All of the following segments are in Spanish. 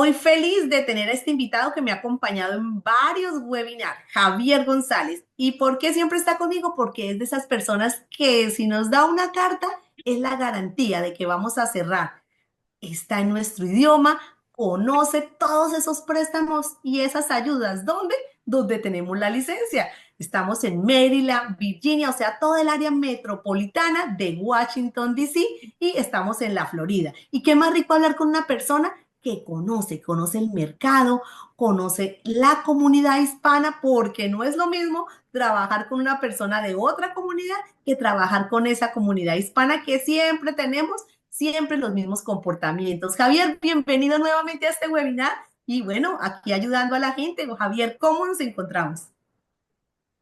Hoy feliz de tener a este invitado que me ha acompañado en varios webinars, Javier González. ¿Y por qué siempre está conmigo? Porque es de esas personas que si nos da una carta es la garantía de que vamos a cerrar. Está en nuestro idioma, conoce todos esos préstamos y esas ayudas. ¿Dónde? Donde tenemos la licencia. Estamos en Maryland, Virginia, o sea, toda el área metropolitana de Washington, D.C. y estamos en la Florida. ¿Y qué más rico hablar con una persona que conoce el mercado, conoce la comunidad hispana, porque no es lo mismo trabajar con una persona de otra comunidad que trabajar con esa comunidad hispana que siempre tenemos siempre los mismos comportamientos. Javier, bienvenido nuevamente a este webinar y bueno, aquí ayudando a la gente. Javier, ¿cómo nos encontramos?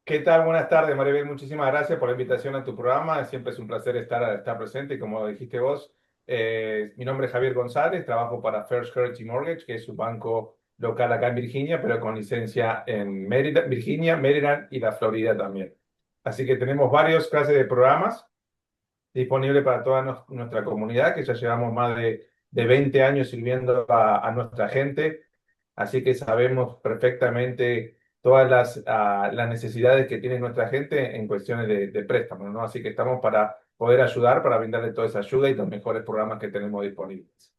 ¿Qué tal? Buenas tardes, Maribel. Muchísimas gracias por la invitación a tu programa. Siempre es un placer estar presente. Y como dijiste vos, mi nombre es Javier González, trabajo para First Currency Mortgage, que es un banco local acá en Virginia, pero con licencia en Maryland, Virginia, Maryland y la Florida también. Así que tenemos varios clases de programas disponibles para toda nuestra comunidad, que ya llevamos más de 20 años sirviendo a nuestra gente. Así que sabemos perfectamente todas las necesidades que tiene nuestra gente en cuestiones de préstamos, ¿no? Así que estamos para poder ayudar, para brindarle toda esa ayuda y los mejores programas que tenemos disponibles.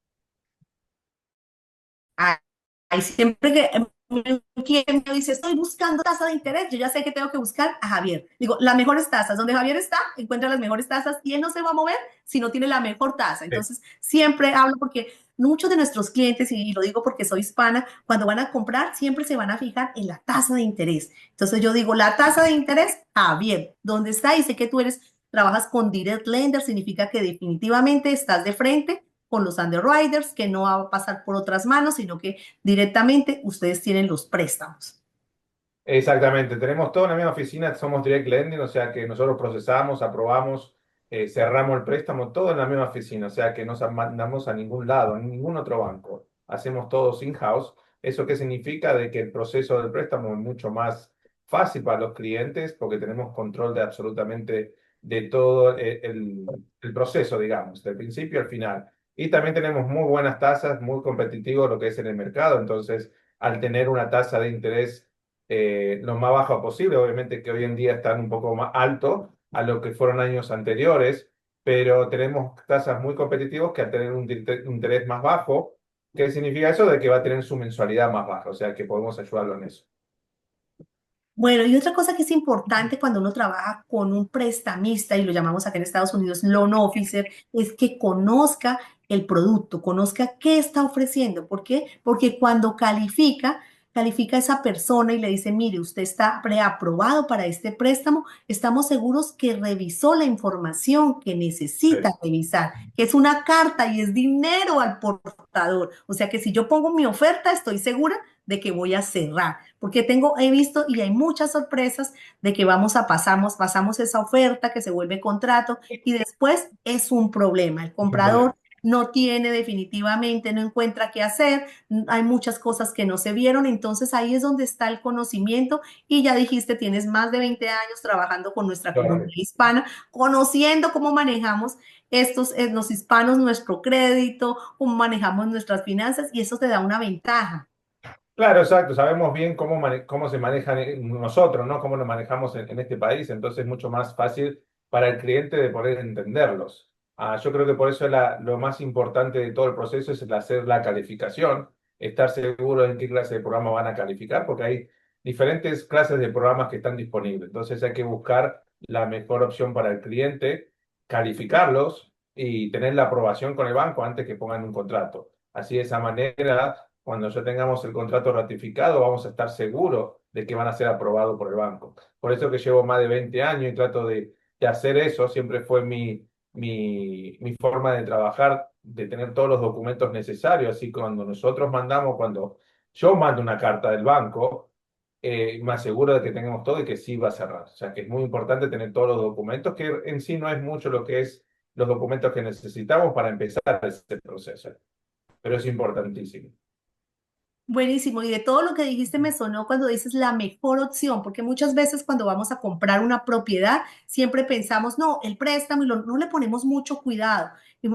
Hay siempre que un cliente me dice, estoy buscando tasa de interés, yo ya sé que tengo que buscar a Javier. Digo, las mejores tasas, donde Javier está, encuentra las mejores tasas y él no se va a mover si no tiene la mejor tasa. Sí. Entonces, siempre hablo porque muchos de nuestros clientes, y lo digo porque soy hispana, cuando van a comprar, siempre se van a fijar en la tasa de interés. Entonces, yo digo, la tasa de interés, Javier, ¿dónde está? Y sé que tú trabajas con Direct Lender, significa que definitivamente estás de frente con los underwriters, que no va a pasar por otras manos, sino que directamente ustedes tienen los préstamos. Exactamente, tenemos todo en la misma oficina, somos Direct Lending, o sea que nosotros procesamos, aprobamos, cerramos el préstamo, todo en la misma oficina, o sea que no mandamos a ningún lado, a ningún otro banco. Hacemos todo in-house. ¿Eso qué significa? De que el proceso del préstamo es mucho más fácil para los clientes porque tenemos control de absolutamente de todo el proceso, digamos, del principio al final. Y también tenemos muy buenas tasas, muy competitivos lo que es en el mercado, entonces al tener una tasa de interés lo más bajo posible. Obviamente que hoy en día están un poco más altos a lo que fueron años anteriores, pero tenemos tasas muy competitivas que al tener un interés más bajo, ¿qué significa eso? De que va a tener su mensualidad más baja, o sea que podemos ayudarlo en eso. Bueno, y otra cosa que es importante cuando uno trabaja con un prestamista, y lo llamamos acá en Estados Unidos loan officer, es que conozca el producto, conozca qué está ofreciendo. ¿Por qué? Porque cuando califica a esa persona y le dice, mire, usted está preaprobado para este préstamo, estamos seguros que revisó la información que necesita Sí. revisar, que es una carta y es dinero al portador. O sea que si yo pongo mi oferta, estoy segura de que voy a cerrar, porque he visto y hay muchas sorpresas de que pasamos esa oferta que se vuelve contrato y después es un problema. El Es un problema. comprador no tiene definitivamente, no encuentra qué hacer, hay muchas cosas que no se vieron, entonces ahí es donde está el conocimiento y ya dijiste, tienes más de 20 años trabajando con nuestra comunidad Correcto. hispana, conociendo cómo manejamos los hispanos, nuestro crédito, cómo manejamos nuestras finanzas y eso te da una ventaja. Claro, exacto. Sabemos bien cómo se manejan nosotros, ¿no? Cómo nos manejamos en este país. Entonces es mucho más fácil para el cliente de poder entenderlos. Yo creo que por eso lo más importante de todo el proceso es el hacer la calificación, estar seguro en qué clase de programa van a calificar, porque hay diferentes clases de programas que están disponibles. Entonces hay que buscar la mejor opción para el cliente, calificarlos y tener la aprobación con el banco antes que pongan un contrato. Así de esa manera cuando ya tengamos el contrato ratificado, vamos a estar seguros de que van a ser aprobados por el banco. Por eso que llevo más de 20 años y trato de hacer eso. Siempre fue mi forma de trabajar, de tener todos los documentos necesarios. Así que cuando yo mando una carta del banco, me aseguro de que tengamos todo y que sí va a cerrar. O sea que es muy importante tener todos los documentos, que en sí no es mucho lo que es los documentos que necesitamos para empezar este proceso, pero es importantísimo. Buenísimo. Y de todo lo que dijiste me sonó cuando dices la mejor opción, porque muchas veces cuando vamos a comprar una propiedad, siempre pensamos, no, el préstamo no le ponemos mucho cuidado.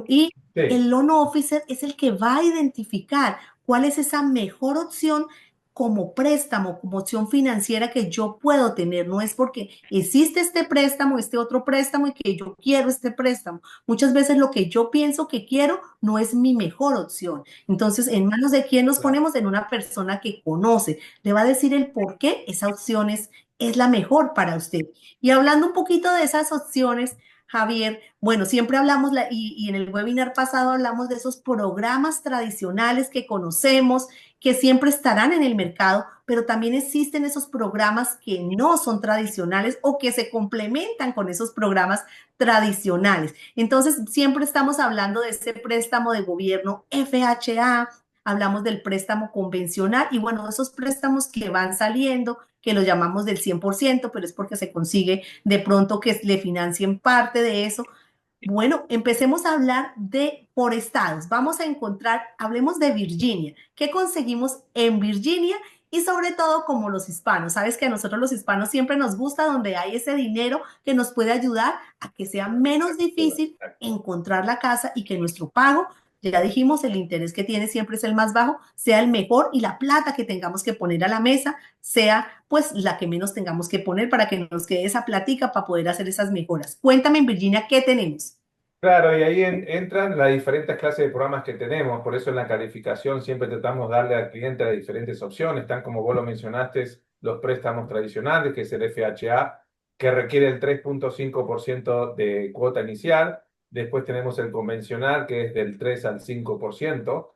Y Sí. el loan officer es el que va a identificar cuál es esa mejor opción como préstamo, como opción financiera que yo puedo tener. No es porque existe este préstamo, este otro préstamo y que yo quiero este préstamo. Muchas veces lo que yo pienso que quiero no es mi mejor opción. Entonces, ¿en manos de quién nos Claro. ponemos? En una persona que conoce. Le va a decir el por qué esa opción es la mejor para usted. Y hablando un poquito de esas opciones, Javier, bueno, siempre hablamos, y en el webinar pasado hablamos de esos programas tradicionales que conocemos, que siempre estarán en el mercado, pero también existen esos programas que no son tradicionales o que se complementan con esos programas tradicionales. Entonces, siempre estamos hablando de ese préstamo de gobierno FHA, hablamos del préstamo convencional y bueno, esos préstamos que van saliendo, que los llamamos del 100%, pero es porque se consigue de pronto que le financien parte de eso. Bueno, empecemos a hablar de por estados. Vamos a encontrar, hablemos de Virginia. ¿Qué conseguimos en Virginia? Y sobre todo como los hispanos. Sabes que a nosotros los hispanos siempre nos gusta donde hay ese dinero que nos puede ayudar a que sea menos difícil encontrar la casa y que nuestro pago, ya dijimos, el interés que tiene siempre es el más bajo, sea el mejor y la plata que tengamos que poner a la mesa sea pues la que menos tengamos que poner para que nos quede esa platica para poder hacer esas mejoras. Cuéntame en Virginia, ¿qué tenemos? Claro, y ahí entran las diferentes clases de programas que tenemos, por eso en la calificación siempre tratamos de darle al cliente las diferentes opciones, están como vos lo mencionaste, los préstamos tradicionales, que es el FHA, que requiere el 3,5% de cuota inicial, después tenemos el convencional, que es del 3 al 5%,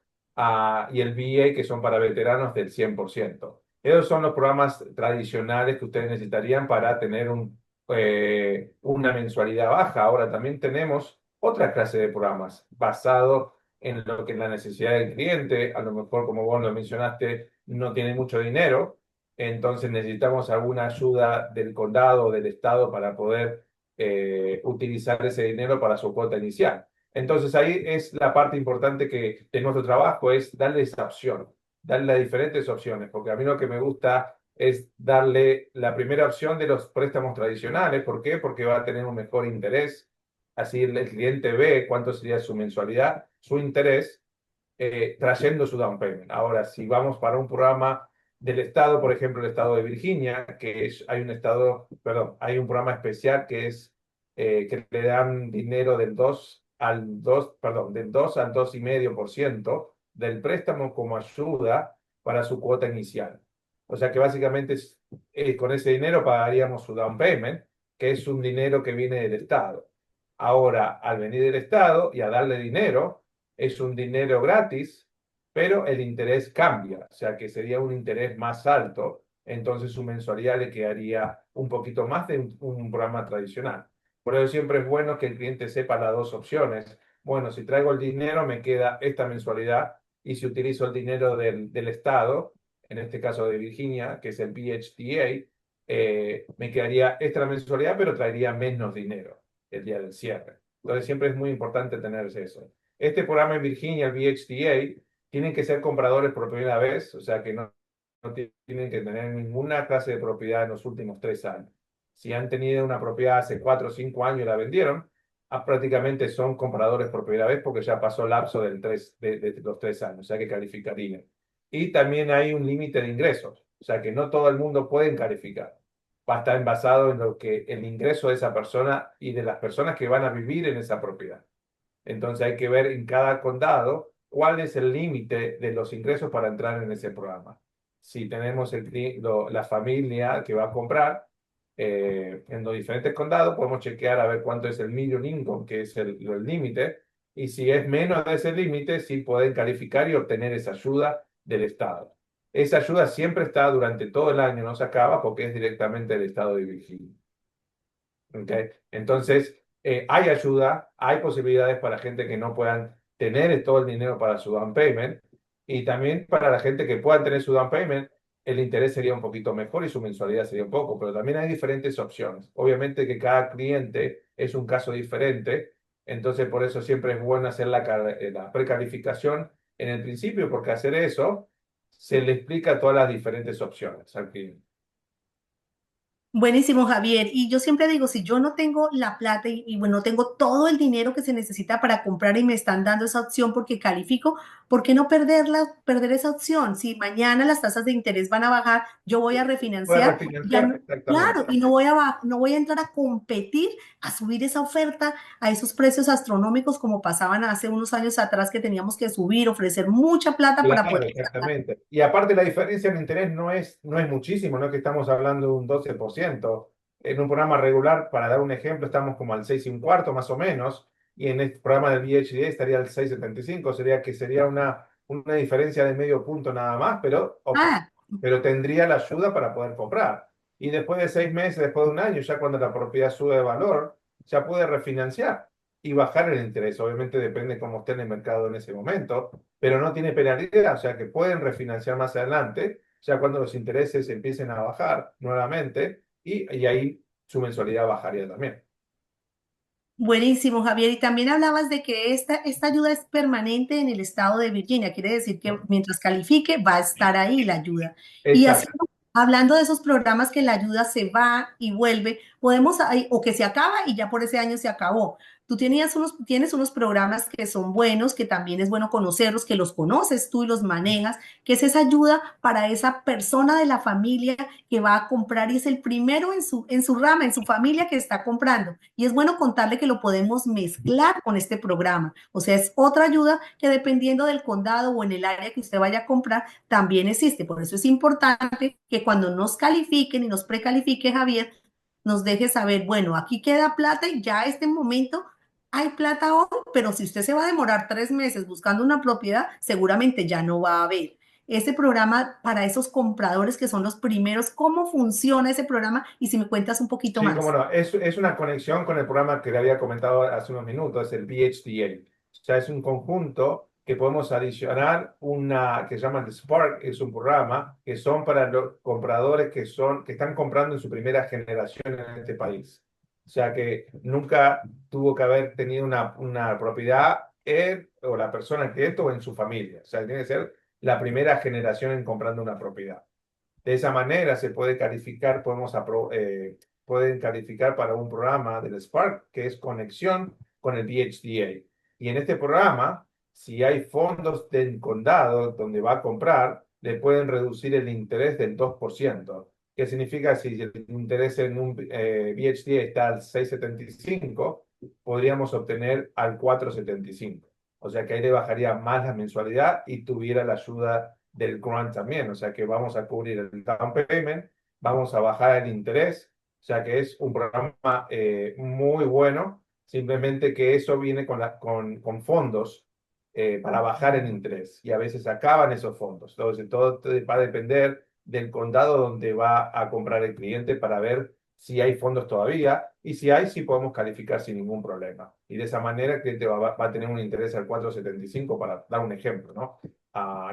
y el VA, que son para veteranos del 100%. Esos son los programas tradicionales que ustedes necesitarían para tener una mensualidad baja. Ahora también tenemos otra clase de programas basado en lo que es la necesidad del cliente. A lo mejor, como vos lo mencionaste, no tiene mucho dinero, entonces necesitamos alguna ayuda del condado o del estado para poder utilizar ese dinero para su cuota inicial. Entonces ahí es la parte importante de nuestro trabajo, es darle esa opción, darle las diferentes opciones, porque a mí lo que me gusta es darle la primera opción de los préstamos tradicionales. ¿Por qué? Porque va a tener un mejor interés. Así el cliente ve cuánto sería su mensualidad, su interés, trayendo su down payment. Ahora, si vamos para un programa del estado, por ejemplo, el estado de Virginia, hay un estado, perdón, hay un programa especial que le dan dinero del 2 al 2,5% del préstamo como ayuda para su cuota inicial. O sea que básicamente con ese dinero pagaríamos su down payment, que es un dinero que viene del estado. Ahora, al venir del estado y a darle dinero, es un dinero gratis, pero el interés cambia, o sea que sería un interés más alto, entonces su mensualidad le quedaría un poquito más de un programa tradicional. Por eso siempre es bueno que el cliente sepa las dos opciones. Bueno, si traigo el dinero me queda esta mensualidad, y si utilizo el dinero del estado, en este caso de Virginia, que es el PHTA, me quedaría esta mensualidad, pero traería menos dinero el día del cierre. Entonces siempre es muy importante tener eso. Este programa en Virginia, el VHTA, tienen que ser compradores por primera vez, o sea que no tienen que tener ninguna clase de propiedad en los últimos 3 años. Si han tenido una propiedad hace 4 o 5 años y la vendieron, prácticamente son compradores por primera vez porque ya pasó el lapso de los 3 años, o sea que calificarían. Y también hay un límite de ingresos, o sea que no todo el mundo puede calificar. Va a estar basado en lo que el ingreso de esa persona y de las personas que van a vivir en esa propiedad. Entonces hay que ver en cada condado cuál es el límite de los ingresos para entrar en ese programa. Si tenemos la familia que va a comprar en los diferentes condados, podemos chequear a ver cuánto es el median income, que es el límite, y si es menos de ese límite, sí pueden calificar y obtener esa ayuda del Estado. Esa ayuda siempre está durante todo el año, no se acaba porque es directamente del Estado de Virginia. ¿Okay? Entonces, hay ayuda, hay posibilidades para gente que no puedan tener todo el dinero para su down payment, y también para la gente que puedan tener su down payment, el interés sería un poquito mejor y su mensualidad sería un poco, pero también hay diferentes opciones. Obviamente que cada cliente es un caso diferente, entonces por eso siempre es bueno hacer la precalificación en el principio, porque hacer eso se le explica todas las diferentes opciones al cliente. Buenísimo, Javier. Y yo siempre digo, si yo no tengo la plata y bueno, no tengo todo el dinero que se necesita para comprar y me están dando esa opción porque califico, ¿por qué no perderla, perder esa opción? Si mañana las tasas de interés van a bajar, yo voy a Puedes refinanciar, ya refinanciar, no, claro, exactamente. y no voy a entrar a competir, a subir esa oferta a esos precios astronómicos como pasaban hace unos años atrás que teníamos que subir, ofrecer mucha plata para Claro, poder. exactamente. Y aparte la diferencia en interés no es muchísimo, no es que estamos hablando de un 12%. En un programa regular, para dar un ejemplo, estamos como al 6,25 más o menos, y en este programa del VHD estaría al 6,75, sería una diferencia de medio punto nada más, Ah, pero tendría la ayuda para poder comprar. Y después de 6 meses, después de un año, ya cuando la propiedad sube de valor, ya puede refinanciar y bajar el interés. Obviamente depende cómo esté en el mercado en ese momento, pero no tiene penalidad, o sea que pueden refinanciar más adelante, ya cuando los intereses empiecen a bajar nuevamente, y ahí su mensualidad bajaría también. buenísimo, Javier. Y también hablabas de que esta ayuda es permanente en el estado de Virginia. Quiere decir que mientras califique va a estar ahí la ayuda. Y así, Exacto. hablando de esos programas que la ayuda se va y vuelve, podemos, o que se acaba y ya por ese año se acabó. Tienes unos programas que son buenos, que también es bueno conocerlos, que los conoces tú y los manejas, que es esa ayuda para esa persona de la familia que va a comprar y es el primero en su rama, en su familia que está comprando. Y es bueno contarle que lo podemos mezclar con este programa. O sea, es otra ayuda que dependiendo del condado o en el área que usted vaya a comprar, también existe. Por eso es importante que cuando nos califiquen y nos precalifique, Javier, nos deje saber, bueno, aquí queda plata y ya a este momento hay plata hoy, pero si usted se va a demorar 3 meses buscando una propiedad, seguramente ya no va a haber ese programa para esos compradores que son los primeros, cómo funciona ese programa y si me cuentas un poquito Sí, cómo más. no. Es una conexión con el programa que le había comentado hace unos minutos, el VHDA. O sea, es un conjunto que podemos adicionar que se llama el Spark, es un programa que son para los compradores que están comprando en su primera generación en este país. O sea, que nunca tuvo que haber tenido una propiedad él o la persona que esto o en su familia. O sea, tiene que ser la primera generación en comprando una propiedad. De esa manera se puede calificar, pueden calificar para un programa del Spark que es conexión con el VHDA. Y en este programa, si hay fondos del condado donde va a comprar, le pueden reducir el interés del 2%. ¿Qué significa? Si el interés en un VHDA está al 6,75, podríamos obtener al 4,75. O sea que ahí le bajaría más la mensualidad y tuviera la ayuda del grant también, o sea que vamos a cubrir el down payment, vamos a bajar el interés, o sea que es un programa muy bueno, simplemente que eso viene con fondos para bajar el interés y a veces acaban esos fondos. Entonces todo va a depender del condado donde va a comprar el cliente para ver si hay fondos todavía y si hay, sí podemos calificar sin ningún problema. Y de esa manera el cliente va a tener un interés al 4,75 para dar un ejemplo, ¿no?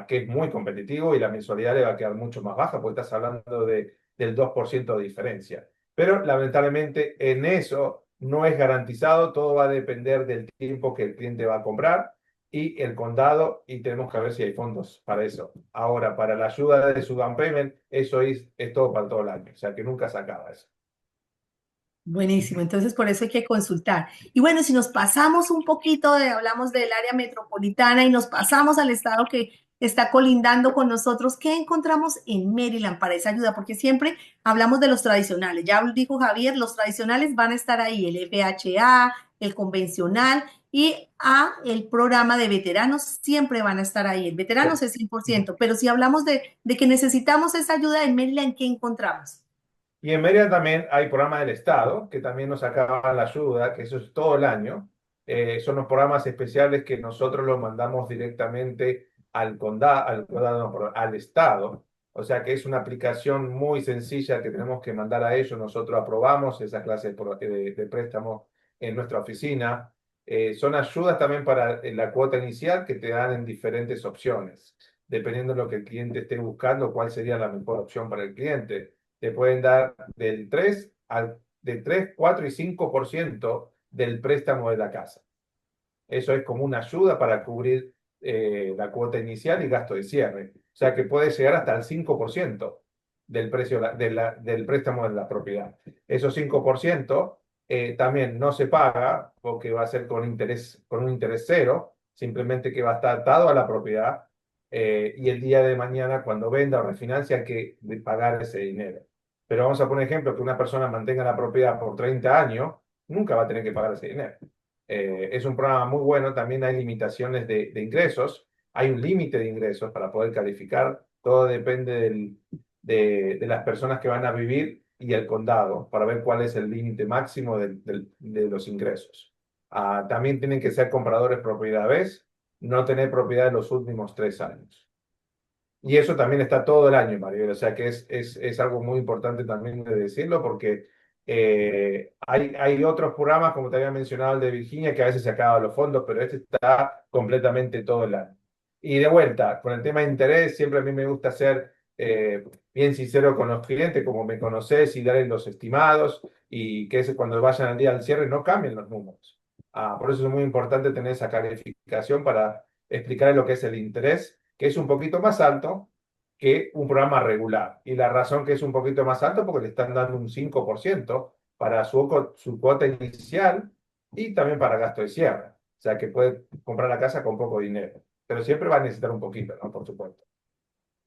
Que es muy competitivo y la mensualidad le va a quedar mucho más baja porque estás hablando del 2% de diferencia. Pero lamentablemente en eso no es garantizado, todo va a depender del tiempo que el cliente va a comprar y el condado y tenemos que ver si hay fondos para eso. Ahora, para la ayuda de su down payment, eso es todo para todo el año, o sea que nunca se acaba eso. Buenísimo, entonces por eso hay que consultar. Y bueno, si nos pasamos un poquito hablamos del área metropolitana y nos pasamos al estado que está colindando con nosotros, ¿qué encontramos en Maryland para esa ayuda? Porque siempre hablamos de los tradicionales. Ya dijo Javier, los tradicionales van a estar ahí, el FHA, el convencional el programa de veteranos siempre van a estar ahí. El veteranos es 100%, pero si hablamos de que necesitamos esa ayuda en Maryland, ¿qué encontramos? Y en Mérida también hay programas del Estado que también nos acaban la ayuda, que eso es todo el año. Son los programas especiales que nosotros los mandamos directamente al condado, no, perdón, al Estado. O sea que es una aplicación muy sencilla que tenemos que mandar a ellos. Nosotros aprobamos esa clase de préstamo en nuestra oficina. Son ayudas también para la cuota inicial que te dan en diferentes opciones. Dependiendo de lo que el cliente esté buscando, cuál sería la mejor opción para el cliente te pueden dar de 3 4 y 5% del préstamo de la casa. Eso es como una ayuda para cubrir la cuota inicial y gasto de cierre. O sea que puede llegar hasta el 5%. del precio del préstamo de la propiedad. Esos 5% también no se paga porque va a ser con un interés cero, simplemente que va a estar atado a la propiedad y el día de mañana cuando venda o refinancia hay que pagar ese dinero. Pero vamos a poner ejemplo que una persona mantenga la propiedad por 30 años, nunca va a tener que pagar ese dinero. Es un programa muy bueno, también hay limitaciones de ingresos, hay un límite de ingresos para poder calificar, todo depende de las personas que van a vivir y el condado para ver cuál es el límite máximo de los ingresos. También tienen que ser compradores propiedad vez, no tener propiedad en los últimos 3 años. Y eso también está todo el año, Maribel. O sea que es algo muy importante también de decirlo porque hay otros programas, como te había mencionado, el de Virginia, que a veces se acaban los fondos, pero este está completamente todo el año. Y de vuelta, con el tema de interés, siempre a mí me gusta ser bien sincero con los clientes, como me conoces, y darles los estimados y que cuando vayan al día del cierre no cambien los números. Por eso es muy importante tener esa calificación para explicar lo que es el interés, que es un poquito más alto que un programa regular. Y la razón que es un poquito más alto porque le están dando un 5% para su cuota inicial y también para gasto de cierre. O sea que puede comprar la casa con poco dinero. Pero siempre va a necesitar un poquito, ¿no? Por supuesto.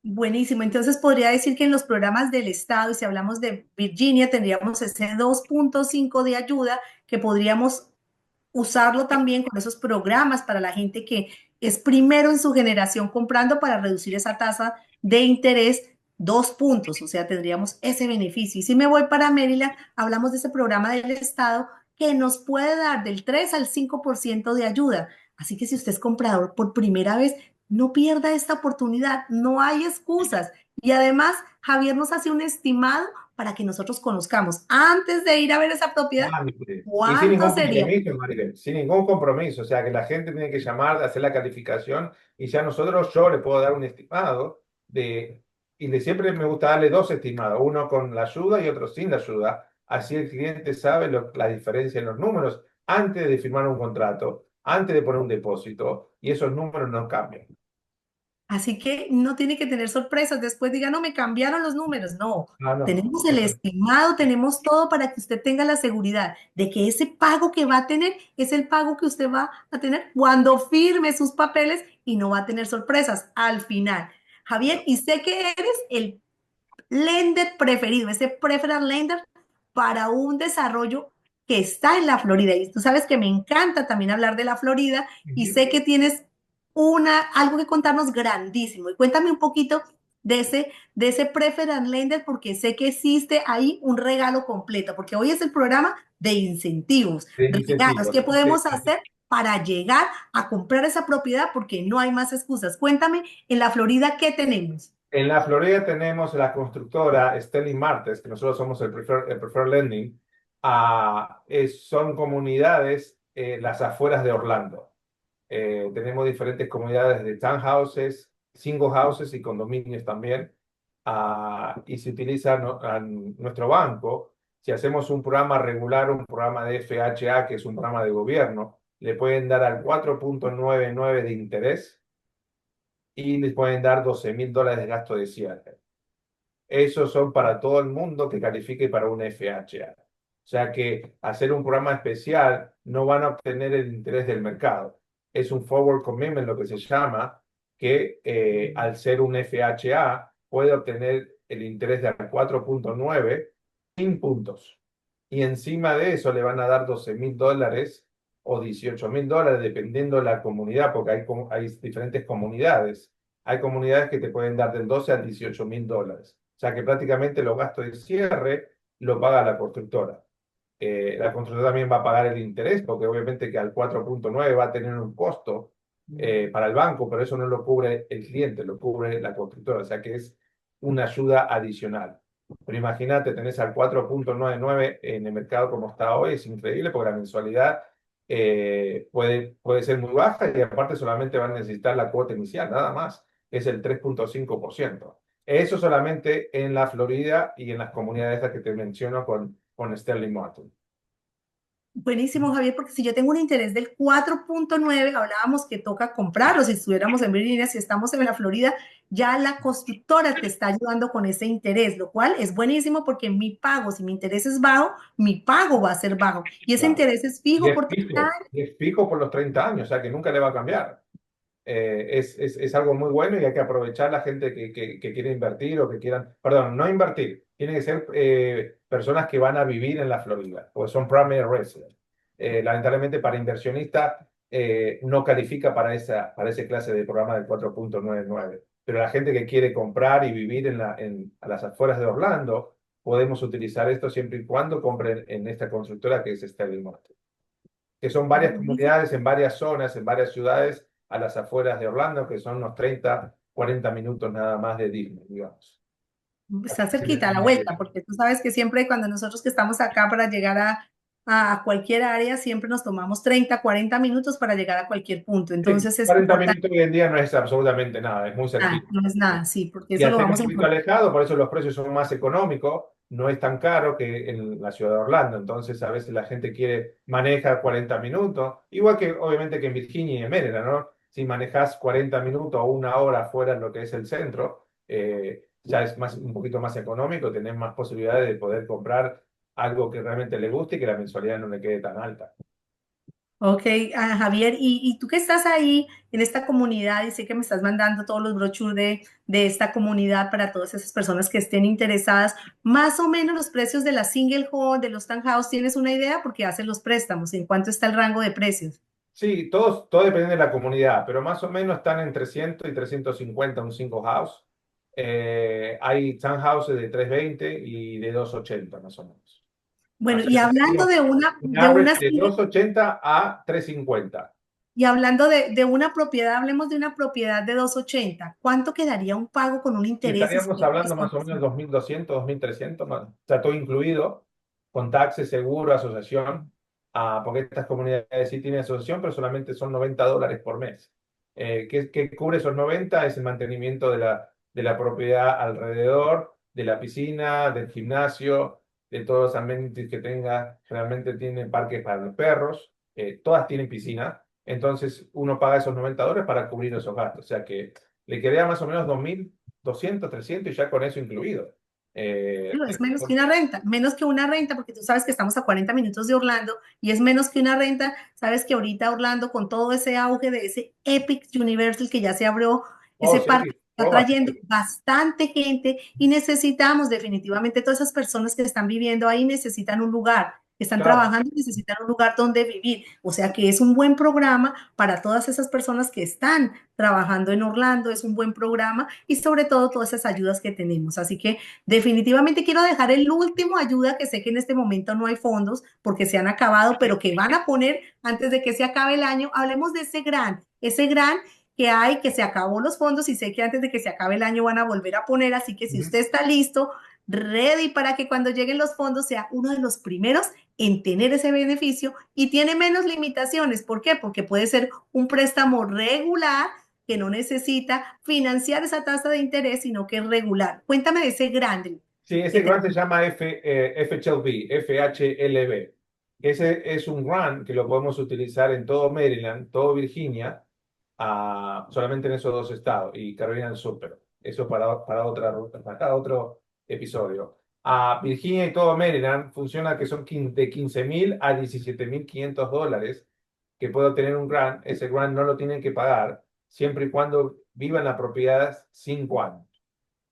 Buenísimo. Entonces podría decir que en los programas del Estado, y si hablamos de Virginia, tendríamos ese 2.5 de ayuda que podríamos usarlo también con esos programas para la gente que es primero en su generación comprando para reducir esa tasa de interés 2 puntos, o sea, tendríamos ese beneficio. Y si me voy para Maryland, hablamos de ese programa del Estado que nos puede dar del 3 al 5% de ayuda. Así que si usted es comprador por primera vez, no pierda esta oportunidad, no hay excusas. Y además, Javier nos hace un estimado para que nosotros conozcamos antes de ir a ver esa propiedad Maribel. Y sin cuánto ningún sería. compromiso, Maribel, sin ningún compromiso. O sea, que la gente tiene que llamar, hacer la calificación y ya nosotros, yo le puedo dar un estimado siempre me gusta darle dos estimados, uno con la ayuda y otro sin la ayuda. Así el cliente sabe la diferencia en los números antes de firmar un contrato, antes de poner un depósito y esos números no cambian. Así que no tiene que tener sorpresas. Después diga, no, me cambiaron los números. No, No, no, tenemos el eso estimado, tenemos todo para que usted tenga la seguridad de que ese pago que va a tener es el pago que usted va a tener cuando firme sus papeles y no va a tener sorpresas al final. Javier, y sé que eres el lender preferido, ese preferred lender para un desarrollo que está en la Florida. Y tú sabes que me encanta también hablar de la Florida y es. sé que tienes algo que contarnos grandísimo. Y cuéntame un poquito de ese preferred lender porque sé que existe ahí un regalo completo, porque hoy es el programa de incentivos, De regalos. incentivos. ¿Qué Así que podemos hacer para llegar a comprar esa propiedad? Porque no hay más excusas. Cuéntame, en la Florida, ¿qué tenemos? en la Florida tenemos la constructora Sterling Martes, que nosotros somos el preferred lending. Son comunidades las afueras de Orlando. Tenemos diferentes comunidades de townhouses, single houses y condominios también. Y se utiliza nuestro banco. Si hacemos un programa regular, un programa de FHA, que es un programa de gobierno, le pueden dar al 4.99 de interés y les pueden dar $12,000 de gasto de cierre. Esos son para todo el mundo que califique para un FHA. O sea que hacer un programa especial no van a obtener el interés del mercado. Es un forward commitment, lo que se llama, que al ser un FHA puede obtener el interés de 4.9 sin puntos. Y encima de eso le van a dar $12,000 o $18,000, dependiendo de la comunidad, porque hay diferentes comunidades. Hay comunidades que te pueden dar del 12 al $18,000. O sea que prácticamente los gastos de cierre lo paga la constructora. La constructora también va a pagar el interés, porque obviamente que al 4.9 va a tener un costo para el banco, pero eso no lo cubre el cliente, lo cubre la constructora. O sea que es una ayuda adicional. Pero imagínate, tenés al 4.99 en el mercado como está hoy, es increíble porque la mensualidad puede ser muy baja y aparte solamente van a necesitar la cuota inicial, nada más, es el 3.5%. Eso solamente en la Florida y en las comunidades que te menciono con Sterling Martin. Buenísimo, Javier, porque si yo tengo un interés del 4,9, hablábamos que toca comprarlo, si estuviéramos en Virginia, si estamos en la Florida, ya la constructora te está ayudando con ese interés, lo cual es buenísimo porque mi pago, si mi interés es bajo, mi pago va a ser bajo. Y ese Claro. interés es fijo por 30 Y es fijo por los 30 años, o sea que nunca le va a cambiar. Es algo muy bueno y hay que aprovechar la gente que quiere invertir o que quieran, perdón, no invertir, tienen que ser personas que van a vivir en la Florida, porque son primary residents. Lamentablemente para inversionista no califica para esa clase de programa del 4,99, pero la gente que quiere comprar y vivir a las afueras de Orlando, podemos utilizar esto siempre y cuando compren en esta constructora que es Sterling Mortgage, que son varias años. comunidades en varias zonas, en varias ciudades a las afueras de Orlando, que son unos 30, 40 minutos nada más de Disney, digamos. Así Está que se les cerquita a la conviene. vuelta, porque tú sabes que siempre cuando nosotros que estamos acá para llegar a cualquier área, siempre nos tomamos 30, 40 minutos para llegar a cualquier punto. Sí, Entonces es 40 importante, minutos hoy en día no es absolutamente nada, es muy cerquita. no es nada, sí, porque Y eso al lo ser un vamos a poquito encontrar. alejado, por eso los precios son más económicos, no es tan caro que en la ciudad de Orlando. Entonces, a veces la gente quiere manejar 40 minutos, igual que obviamente que en Virginia y en Maryland, ¿no? Si manejas 40 minutos o una hora fuera de lo que es el centro, ya es un poquito más económico, tenés más posibilidades de poder comprar algo que realmente le guste y que la mensualidad no le quede tan alta. Ok, Javier, y tú que estás ahí en esta comunidad y sé que me estás mandando todos los brochures de esta comunidad para todas esas personas que estén interesadas, más o menos los precios de la single home, de los townhouse, ¿tienes una idea? Porque hacen los préstamos, ¿en cuánto está el rango de precios? Sí, todo depende de la comunidad, pero más o menos están en 300 y 350 un single house. Hay townhouses de 320 y de 280 más o menos. O Bueno, sea, que tenemos un de average una de 280 a 350. y hablando de una propiedad, hablemos de una propiedad de 280. ¿Cuánto quedaría un pago con un Y interés? estaríamos hablando más o menos 2.200, 2.300, o sea, todo incluido, con taxes, seguro, asociación, porque estas comunidades sí tienen asociación, pero solamente son $90 por mes. ¿Qué cubre esos 90? Es el mantenimiento de la propiedad alrededor, de la piscina, del gimnasio, de todos los amenities que tenga. Realmente tienen parques para los perros, todas tienen piscina, entonces uno paga esos $90 para cubrir esos gastos. O sea que le quedaría más o menos 2.200, 300 y ya con eso incluido. No, es menos que una renta, menos que una renta, porque tú sabes que estamos a 40 minutos de Orlando y es menos que una renta. Sabes que ahorita Orlando, con todo ese auge de ese Epic Universal que ya se abrió, Oh, ese sí, parque está oh, trayendo bastante. bastante gente y necesitamos definitivamente todas esas personas que están viviendo ahí necesitan un lugar, que están Claro, trabajando y necesitan un lugar donde vivir. O sea que es un buen programa para todas esas personas que están trabajando en Orlando, es un buen programa y sobre todo todas esas ayudas que tenemos. Así que definitivamente quiero dejar el último ayuda que sé que en este momento no hay fondos porque se han acabado, pero que van a poner antes de que se acabe el año. Hablemos de ese gran que hay, que se acabó los fondos y sé que antes de que se acabe el año van a volver a poner. Así que si ujú, usted está listo, ready para que cuando lleguen los fondos sea uno de los primeros en tener ese beneficio y tiene menos limitaciones. ¿Por qué? Porque puede ser un préstamo regular que no necesita financiar esa tasa de interés, sino que es regular. Cuéntame de ese grande sí, que ese grant se tenemos. llama FHLB, FHLB. Ese es un grant que lo podemos utilizar en todo Maryland, todo Virginia, solamente en esos dos estados, y Carolina del Sur, pero eso para otra ruta, para otro episodio. Virginia y todo Maryland funciona que son de 15.000 a $17.500 que puedo tener un grant. Ese grant no lo tienen que pagar siempre y cuando viva en la propiedad 5 años.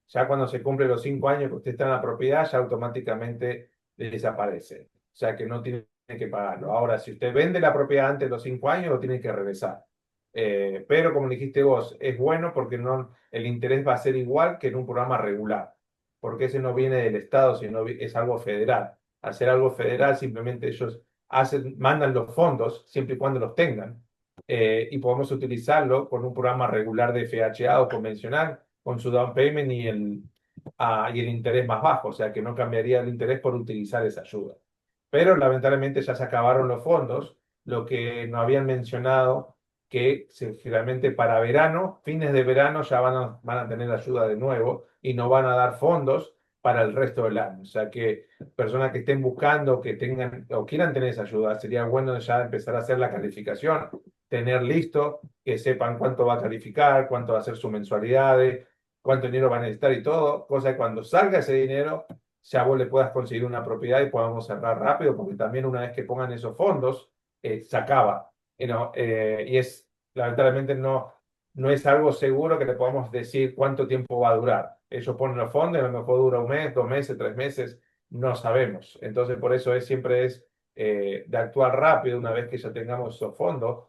Ya cuando se cumplen los 5 años que usted está en la propiedad, ya automáticamente desaparece. O sea que no tiene que pagarlo. Ahora, si usted vende la propiedad antes de los 5 años, lo tiene que regresar. Pero como dijiste vos, es bueno porque no, el interés va a ser igual que en un programa regular, porque ese no viene del Estado, sino es algo federal. Al ser algo federal, simplemente ellos mandan los fondos siempre y cuando los tengan, y podemos utilizarlo con un programa regular de FHA o convencional con su down payment y el interés más bajo, o sea que no cambiaría el interés por utilizar esa ayuda. Pero lamentablemente ya se acabaron los fondos, lo que no habían mencionado que realmente para verano, fines de verano ya van a tener ayuda de nuevo y no van a dar fondos para el resto del año. O sea que personas que estén buscando, que tengan o quieran tener esa ayuda, sería bueno ya empezar a hacer la calificación, tener listo, que sepan cuánto va a calificar, cuánto va a ser su mensualidades, cuánto dinero van a necesitar y todo, cosa que cuando salga ese dinero, ya vos le puedas conseguir una propiedad y podamos cerrar rápido, porque también una vez que pongan esos fondos, se acaba. Y es, lamentablemente, no es algo seguro que le podamos decir cuánto tiempo va a durar. Ellos ponen los fondos, a lo mejor dura un mes, 2 meses, 3 meses, no sabemos. Entonces, por eso siempre es de actuar rápido una vez que ya tengamos esos fondos.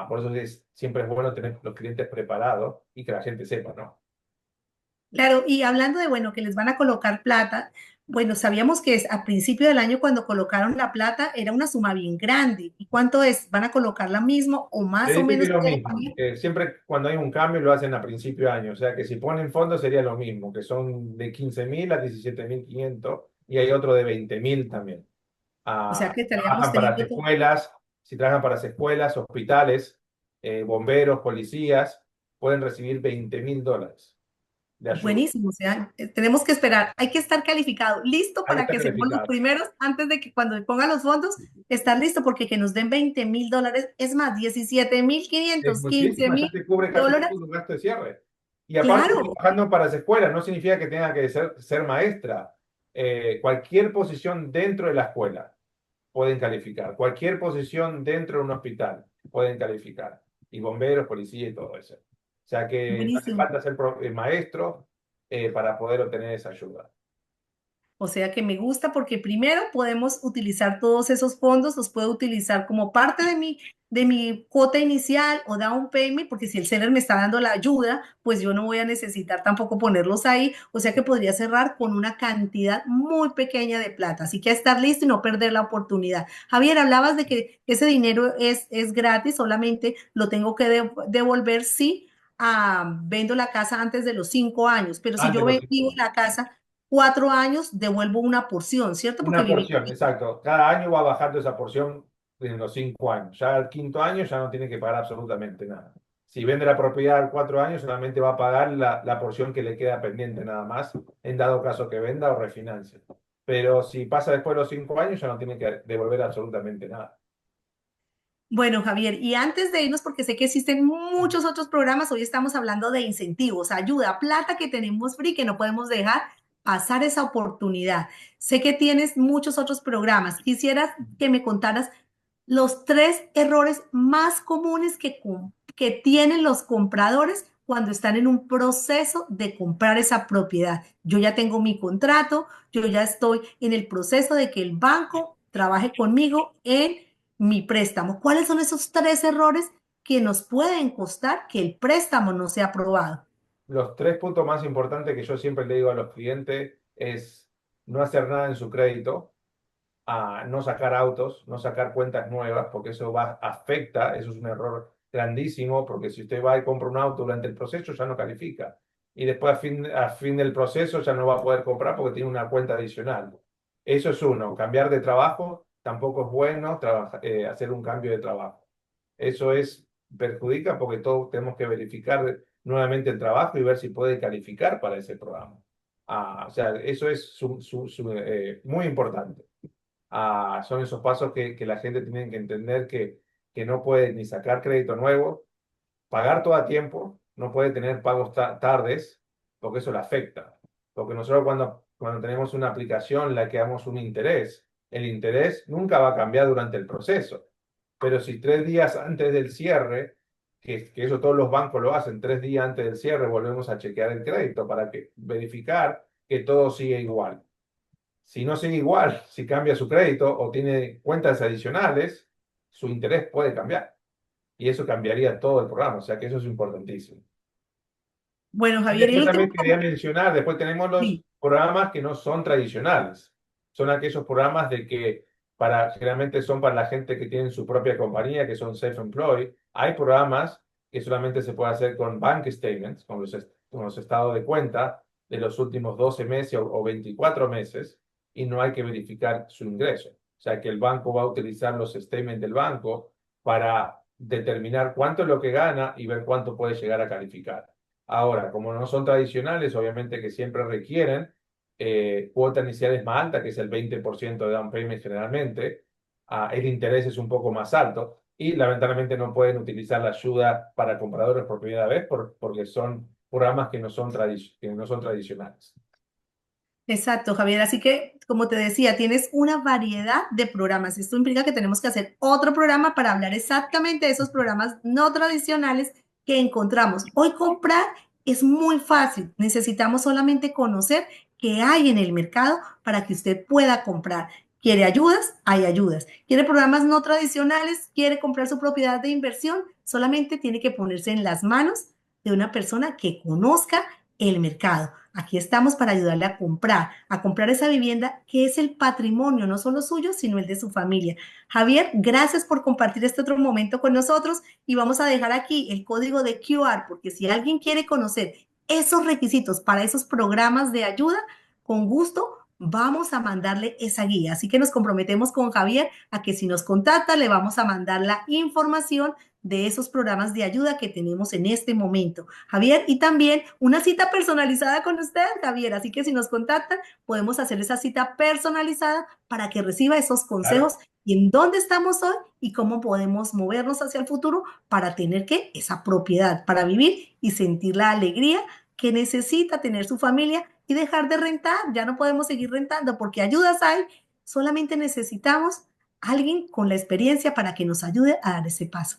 Por eso siempre es bueno tener los clientes preparados y que la gente sepa, ¿no? Claro, y hablando de, bueno, que les van a colocar plata, bueno, sabíamos que a principio del año cuando colocaron la plata era una suma bien grande. ¿Y cuánto es? ¿Van a colocar la misma o Se más o dice que menos es lo puede mismo. cambiar? Siempre cuando hay un cambio lo hacen a principio de año. O sea que si ponen fondos sería lo mismo, que son de 15.000 a 17.500 y hay otro de 20.000 también. O sea que estaríamos Trabajan para las teniendo todo. escuelas, si trabajan para las escuelas, hospitales, bomberos, policías, pueden recibir $20.000 de ayuda. Buenísimo, o sea, tenemos que esperar, hay que estar calificado, listo Ahí para está que seamos los calificado. primeros antes de que cuando pongan los fondos, estar listo porque que nos den $20.000, es más, 17.500, quince Muchísima, ya mil te cubre casi dólares, todo tu gasto de cierre. Y aparte, claro, trabajando para las escuelas, no significa que tenga que ser maestra. Cualquier posición dentro de la escuela pueden calificar. Cualquier posición dentro de un hospital pueden calificar. Y bomberos, policía y todo eso. O sea que no hace buenísimo. falta ser maestro para poder obtener esa ayuda. O sea que me gusta porque primero podemos utilizar todos esos fondos, los puedo utilizar como parte de mi cuota inicial o down payment, porque si el seller me está dando la ayuda, pues yo no voy a necesitar tampoco ponerlos ahí. O sea que podría cerrar con una cantidad muy pequeña de plata. Así que estar listo y no perder la oportunidad. Javier, hablabas de que ese dinero es gratis, solamente lo tengo que devolver si vendo la casa antes de los 5 años. Pero si Antes yo los vivo 5 años. la casa 4 años, devuelvo una porción, ¿cierto? Porque Una viví. porción, exacto. Cada año va bajando esa porción en los 5 años. Ya al quinto año ya no tiene que pagar absolutamente nada. Si vende la propiedad al 4 años, solamente va a pagar la porción que le queda pendiente nada más, en dado caso que venda o refinancie. Pero si pasa después de los 5 años, ya no tiene que devolver absolutamente nada. Bueno, Javier, y antes de irnos, porque sé que existen muchos otros programas, hoy estamos hablando de incentivos, ayuda, plata que tenemos free, que no podemos dejar pasar esa oportunidad. Sé que tienes muchos otros programas. Quisieras que me contaras los 3 errores más comunes que tienen los compradores cuando están en un proceso de comprar esa propiedad. Yo ya tengo mi contrato, yo ya estoy en el proceso de que el banco trabaje conmigo en mi préstamo. ¿Cuáles son esos 3 errores que nos pueden costar que el préstamo no sea aprobado? Los 3 puntos más importantes que yo siempre le digo a los clientes es no hacer nada en su crédito, a no sacar autos, no sacar cuentas nuevas, porque afecta, eso es un error grandísimo, porque si usted va y compra un auto durante el proceso ya no califica. Y después a fin del proceso ya no va a poder comprar porque tiene una cuenta adicional. Eso es uno. Cambiar de trabajo tampoco es bueno, hacer un cambio de trabajo. Eso perjudica porque todos tenemos que verificar nuevamente el trabajo y ver si puede calificar para ese programa. O sea, eso es muy importante. Son esos pasos que la gente tiene que entender que no puede ni sacar crédito nuevo, pagar todo a tiempo, no puede tener pagos tardes, porque eso le afecta. Porque nosotros cuando tenemos una aplicación, la que damos un interés, el interés nunca va a cambiar durante el proceso. Pero si 3 días antes del cierre, que eso todos los bancos lo hacen, 3 días antes del cierre volvemos a chequear el crédito para verificar que todo sigue igual. Si no sigue igual, si cambia su crédito o tiene cuentas adicionales, su interés puede cambiar. Y eso cambiaría todo el programa. O sea que eso es importantísimo. Bueno, Y Javier, el después último también quería mencionar, después tenemos los sí. programas que no son tradicionales. Son aquellos programas de que generalmente son para la gente que tiene su propia compañía, que son self-employed. Hay programas que solamente se puede hacer con bank statements, con los estados de cuenta de los últimos 12 meses o 24 meses, y no hay que verificar su ingreso. O sea que el banco va a utilizar los statements del banco para determinar cuánto es lo que gana y ver cuánto puede llegar a calificar. Ahora, como no son tradicionales, obviamente que siempre requieren cuota inicial es más alta, que es el 20% de down payment generalmente, el interés es un poco más alto y lamentablemente no pueden utilizar la ayuda para compradores por primera vez porque son programas que no son, que no son tradicionales. Exacto, Javier. Así que, como te decía, tienes una variedad de programas. Esto implica que tenemos que hacer otro programa para hablar exactamente de esos programas no tradicionales que encontramos. Hoy comprar es muy fácil. Necesitamos solamente conocer qué hay en el mercado para que usted pueda comprar. ¿Quiere ayudas? Hay ayudas. ¿Quiere programas no tradicionales? ¿Quiere comprar su propiedad de inversión? Solamente tiene que ponerse en las manos de una persona que conozca el mercado. Aquí estamos para ayudarle a comprar esa vivienda que es el patrimonio, no solo suyo, sino el de su familia. Javier, gracias por compartir este otro momento con nosotros y vamos a dejar aquí el código de QR porque si alguien quiere conocer esos requisitos para esos programas de ayuda, con gusto vamos a mandarle esa guía. Así que nos comprometemos con Javier a que si nos contacta le vamos a mandar la información de esos programas de ayuda que tenemos en este momento. Javier, y también una cita personalizada con usted, Javier. Así que si nos contactan, podemos hacer esa cita personalizada para que reciba esos Claro. consejos y en dónde estamos hoy y cómo podemos movernos hacia el futuro para tener que esa propiedad, para vivir y sentir la alegría que necesita tener su familia y dejar de rentar. Ya no podemos seguir rentando porque ayudas hay. Solamente necesitamos alguien con la experiencia para que nos ayude a dar ese paso.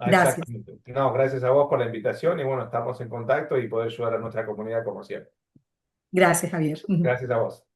Gracias. Exactamente. No, gracias a vos por la invitación y bueno, estamos en contacto y poder ayudar a nuestra comunidad como siempre. Gracias, Javier. Gracias a vos.